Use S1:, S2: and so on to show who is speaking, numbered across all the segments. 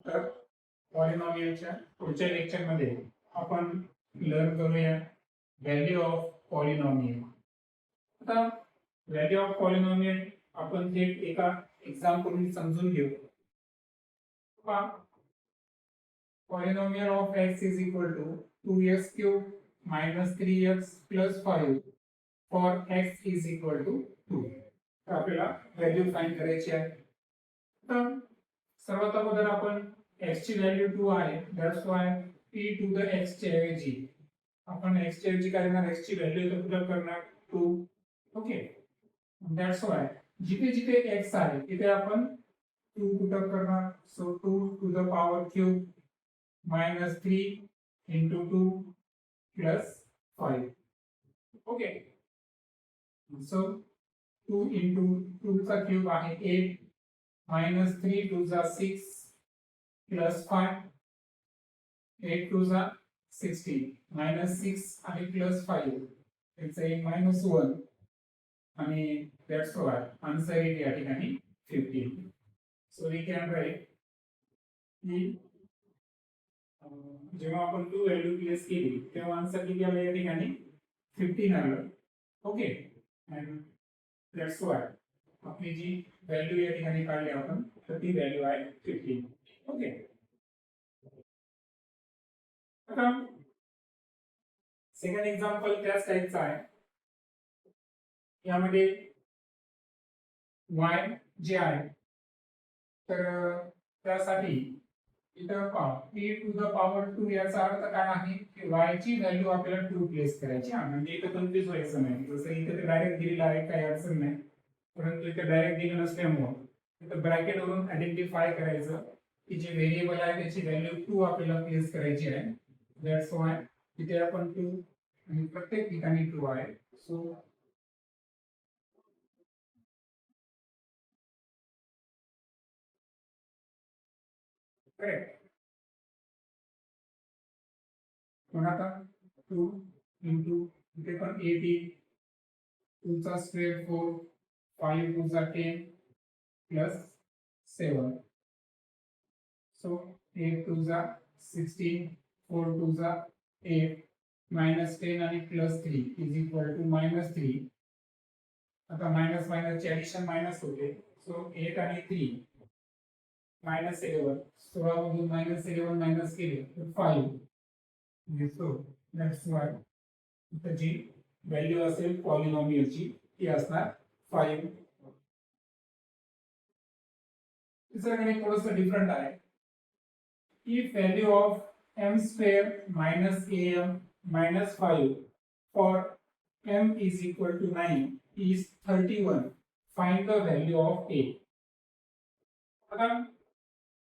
S1: तर पॉलिनॉमियलच्या पुढच्या लेक्चरमध्ये आपण लर्न करूया व्हॅल्यू ऑफ पॉलिनॉमियल. आता व्हॅल्यू ऑफ पॉलिनॉमियल आपण थेट एका एक्झाम्पलने समजून घेऊ. Polynomial of x is equal to 2x cube minus 3x plus 5 for x is equal to 2. तर आपल्याला व्हॅल्यू फाइंड करायची आहे. तर सर्वात अगोदर आपण x ची व्हॅल्यू 2 आहे, that's why p to the x च्या ऐवजी आपण x च्या ऐवजी काय करणार, x ची व्हॅल्यू इथे पुट करणार 2. ओके, दॅट्स व्हाय जिथे जिथे x आहे तिथे आपण 2 पुट करणार. So 2 to the power cube minus 3 into 2 plus 5. Okay, so 2 into 2 का cube आहे 8 minus 3 2 जा 6 plus 5 8 2 जा 16 minus 6 आणि plus 5 it's a minus 1 आणि that's why answer is या ठिकाणी 15. So we can write जेव्हा आपण 2 व्हॅल्यू प्लेस केली तेव्हा आन्सर किती आला या ठिकाणी 15 आलं. ओके, एंड दॅट्स व्हाय आपली जी व्हॅल्यू या ठिकाणी काढली आपण तर ती व्हॅल्यू आहे 15. ओके, आता सेकंड एक्झाम्पल त्याच टाइपचा आहे. यामध्ये y जे आहे तर त्यासाठी इथं पहा p टू द पॉवर 2 याचा अर्थ काय आहे की y ची व्हॅल्यू आपल्याला 2 प्लेस करायची आहे. म्हणजे इथं कन्फ्यूज व्हायचं नाही. जसं इथे ते डायरेक्ट दिलेलं आहे काही अडचण नाही, परंतु इथे डायरेक्ट दिलं नसल्यामुळे इथं ब्रॅकेट वरून आयडेंटिफाय करायचं की जे व्हेरिएबल आहे त्याची व्हॅल्यू 2 आपल्याला प्लेस करायची आहे. दॅट्स व्हाय इथे आपण 2 आणि प्रत्येक ठिकाणी 2 आहे. So correct. मग आता 2 into इथे पण 8 येईल, 2 चा स्क्वेअर 4 5 2 जा 10 प्लस 7. सो 8 2 जा 16 4 2 जा 8 minus 10 आणि plus 3 is equal to minus 3. आता मायनस मायनस चे ऍडिशन मायनस होते. सो 8 आणि 3 minus 11. 16 मधून minus 11 मायनस केले तर 5. सो दॅट्स व्हाय इथं जी व्हॅल्यू असेल पॉलिनॉमियलची ती असणार 5. तिसरं गणित थोडंसं डिफरंट आहे. If value of m square minus am minus 5 for m is equal to 9 is 31, find the value of a. आता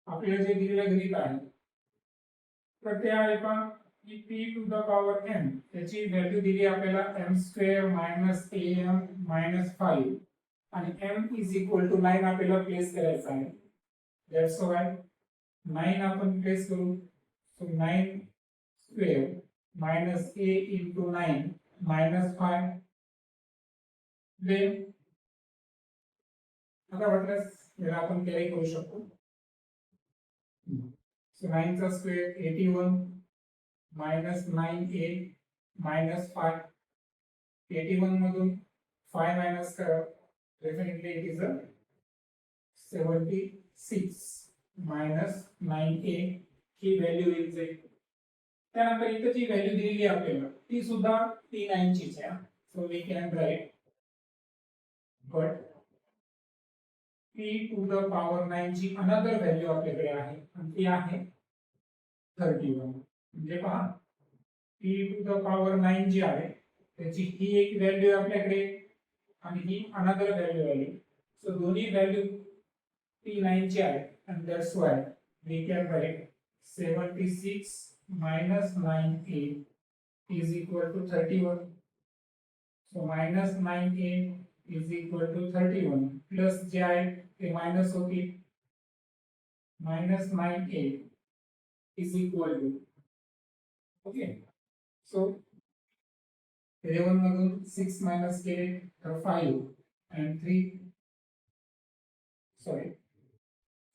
S1: आपल्याला जे दिलेलं गणित आहे तर ते आहे का की p to the power m त्याची व्हॅल्यू दिली आपल्याला m square minus am minus 5 आणि m इज इक्वल टू 9 आपल्याला प्लेस करायचं आहे. दॅट्स व्हाय 9 आपण प्लेस करू. So 9 square minus a into 9 minus 5. Then आता वाटल्यास याला आपण कॅरी करू शकतो. सो 9 चा स्क्वेअर 81 minus 9a minus 5. 81 मधून 5 मायनस करा, definitely it is 76 minus 9a he value येईल जाईल. त्यानंतर इथे जी व्हॅल्यू दिलेली आहे आपल्याला ती सुद्धा t9 चीच आहे. So we can write but p to the power 9 ची अनदर व्हॅल्यू आपल्याकडे आहे आणि ती आहे 31. म्हणजे पहा p टू द पॉवर 9 जी आहे त्याची ही एक व्हॅल्यू आपल्याकडे आणि ही अनदर व्हॅल्यू आली. सो दोन्ही व्हॅल्यू t9 ची आहे and that's why we can write 76 minus 9a is equal to 31. So minus 9a is equal to 31 plus जे आहे ते मायनस होती. minus 9a is equal to, okay, so 11 मधून 6 minus केले तर 5 and 3 सॉरी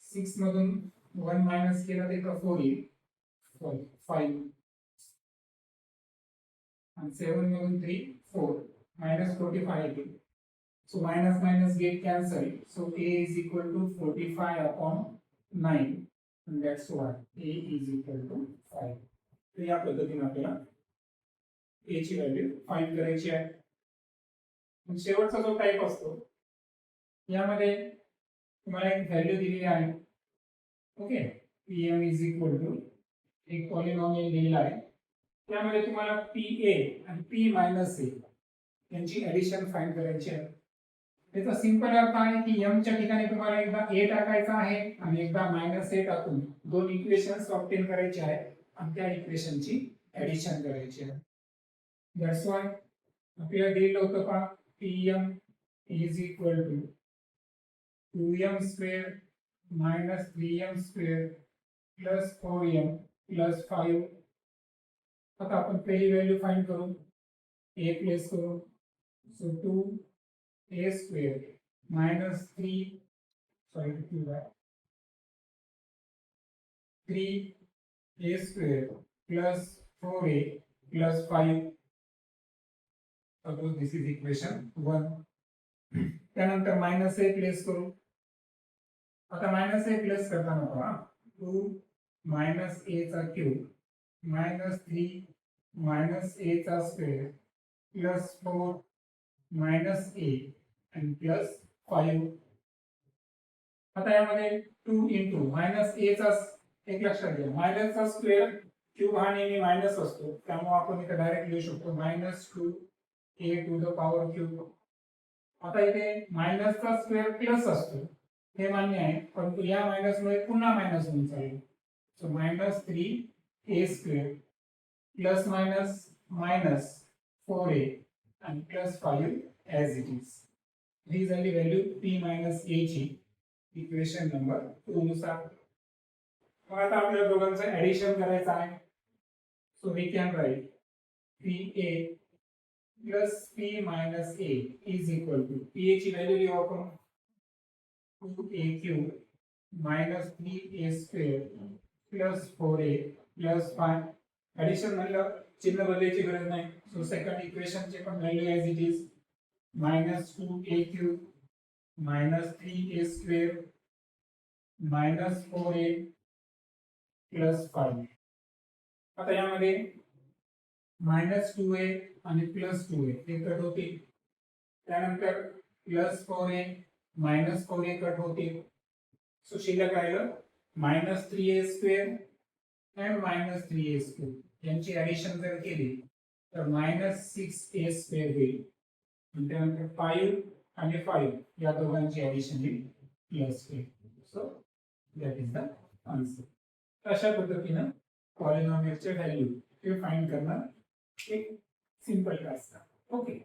S1: 6 मधून 1 मायनस केला तर इथं 4 येईल, सॉरी 5 and 7 मधून 3 4 minus 45 येईल. So minus minus get cancelled. So a is equal to 45 upon 9 and that's why a is equal to 5. तर या पद्धतीने आपल्याला a ची व्हॅल्यू फाइंड करायची आहे. मग शेवटचा जो टाइप असतो यामध्ये तुम्हाला एक व्हॅल्यू दिलेली आहे. Okay, pm is equal to एक पॉलिनॉमियल दिलेला आहे. त्यामध्ये तुम्हाला pa आणि p मायनस a यांची ऍडिशन फाइंड करायची आहे. त्याचा सिंपल अर्थ आहे की m च्या ठिकाणी तुम्हाला एकदा a टाकायचा आहे आणि एकदा मायनस a टाकून दोन इक्वेशन्स ऑब्टेन करायचे आहेत आणि त्या इक्वेशनची ऍडिशन करायची आहे. दॅट्स व्हाय आपल्याला दिलेलं होतं का pm is equal to 2m square minus 3m square plus 4m plus 5. आता आपण पहिली व्हॅल्यू फाइंड करू, a प्लेस करू. So 2a square minus 3a square plus 4a plus 5. Suppose this is equation 1. त्यानंतर मायनस a प्लेस करू. आता minus a place करताना पहा 2 मायनस a चा क्यूब मायनस 3 मायनस a चा स्क्वेअर प्लस 4 मायनस a आणि plus 5. आता यामध्ये 2 इंटू मायनस a चा एक लक्षात घ्या, मायनस चा स्क्वेअर क्यूब हा नेहमी मायनस असतो, त्यामुळे आपण इथे डायरेक्ट लिहू शकतो minus 2a to the power cube. आता इथे मायनस चा स्क्वेअर प्लस असतो हे मान्य आहे, परंतु या मायनस मुळे पुन्हा मायनस होऊन चालेल. So minus 3a square plus minus minus 4a and plus 5 as it is. These are the value p minus a ची इक्वेशन नंबर 2 नुसार. मग आता आपल्याला दोघांचं ऍडिशन करायचं आहे. So we can write pa plus p minus a is equal to pa ची value लिहू आपण 2a cube minus 3a square plus 4a plus 5. Addition म्हणलं चिन्ह बदलायची गरज नाही. सो सेकंड इक्वेशन ची पण value as it is minus 2a cube minus 3a square minus 4a plus 5. आता यामध्ये मायनस 2a आणि प्लस 2a हे कट होतील. त्यानंतर plus 4a minus 4a cut होतील. सो शिल्लक राहिलं minus 3a square and minus 3a square यांची ऍडिशन जर केली तर मायनस 6a स्क्वेअर होईल. त्यानंतर 5 आणि 5 या दोघांची ऍडिशन येईल plus 8. So that is the answer. अशा पद्धतीनं पॉलिनॉमियलचे व्हॅल्यू हे फाइंड करणं एक सिंपल टास्क आहे. ओके.